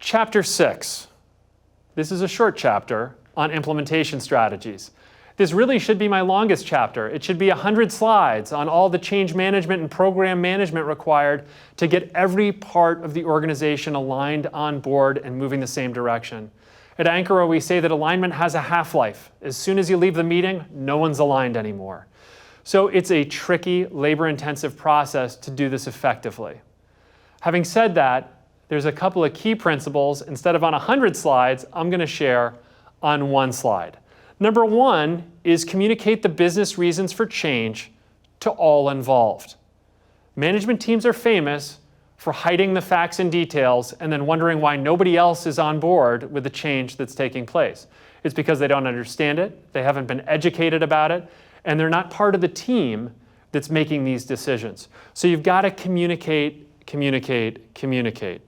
Chapter 6. This is a short chapter on implementation strategies. This really should be my longest chapter. It should be 100 slides on all the change management and program management required to get every part of the organization aligned on board and moving the same direction. At Ankara, we say that alignment has a half-life. As soon as you leave the meeting, no one's aligned anymore. So it's a tricky, labor-intensive process to do this effectively. Having said that, there's a couple of key principles. Instead of on 100 slides, I'm going to share on one slide. Number one is communicate the business reasons for change to all involved. Management teams are famous for hiding the facts and details and then wondering why nobody else is on board with the change that's taking place. It's because they don't understand it, they haven't been educated about it, and they're not part of the team that's making these decisions. So you've got to communicate, communicate, communicate.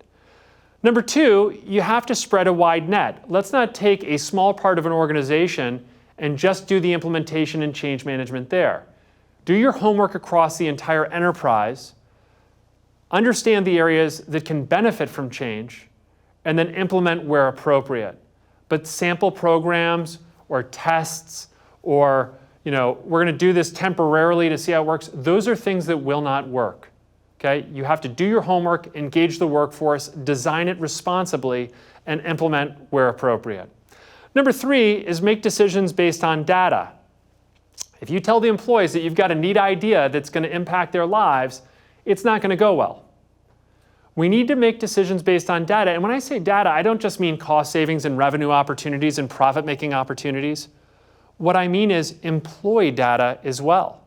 Number two, you have to spread a wide net. Let's not take a small part of an organization and just do the implementation and change management there. Do your homework across the entire enterprise, understand the areas that can benefit from change, and then implement where appropriate. But sample programs or tests or, we're going to do this temporarily to see how it works, those are things that will not work. Okay? You have to do your homework, engage the workforce, design it responsibly, and implement where appropriate. Number three is make decisions based on data. If you tell the employees that you've got a neat idea that's going to impact their lives, it's not going to go well. We need to make decisions based on data. And when I say data, I don't just mean cost savings and revenue opportunities and profit-making opportunities. What I mean is employee data as well.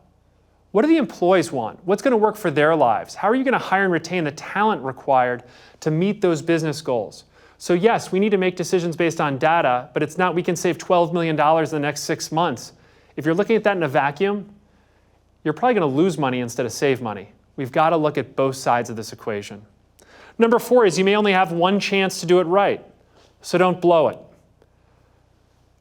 What do the employees want? What's going to work for their lives? How are you going to hire and retain the talent required to meet those business goals? So yes, we need to make decisions based on data, but it's not we can save $12 million in the next 6 months. If you're looking at that in a vacuum, you're probably going to lose money instead of save money. We've got to look at both sides of this equation. Number four is you may only have one chance to do it right, so don't blow it.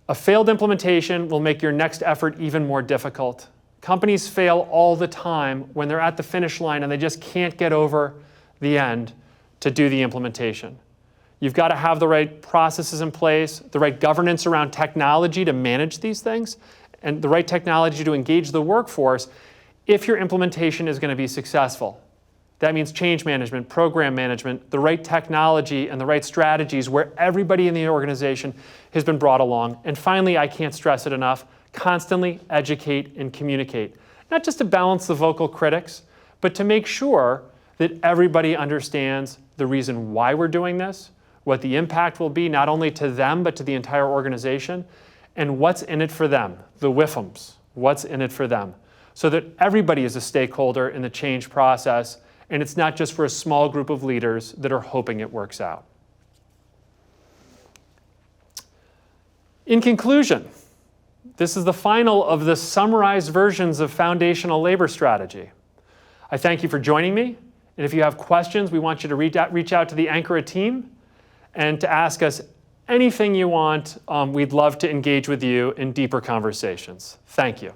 A failed implementation will make your next effort even more difficult. Companies fail all the time when they're at the finish line and they just can't get over the end to do the implementation. You've got to have the right processes in place, the right governance around technology to manage these things, and the right technology to engage the workforce if your implementation is going to be successful. That means change management, program management, the right technology, and the right strategies where everybody in the organization has been brought along. And finally, I can't stress it enough, constantly educate and communicate. Not just to balance the vocal critics, but to make sure that everybody understands the reason why we're doing this, what the impact will be not only to them, but to the entire organization, and what's in it for them, the WIFMs, what's in it for them, so that everybody is a stakeholder in the change process, and it's not just for a small group of leaders that are hoping it works out. In conclusion, this is the final of the summarized versions of foundational labor strategy. I thank you for joining me, and if you have questions, we want you to reach out to the Ankara team and to ask us anything you want. We'd love to engage with you in deeper conversations. Thank you.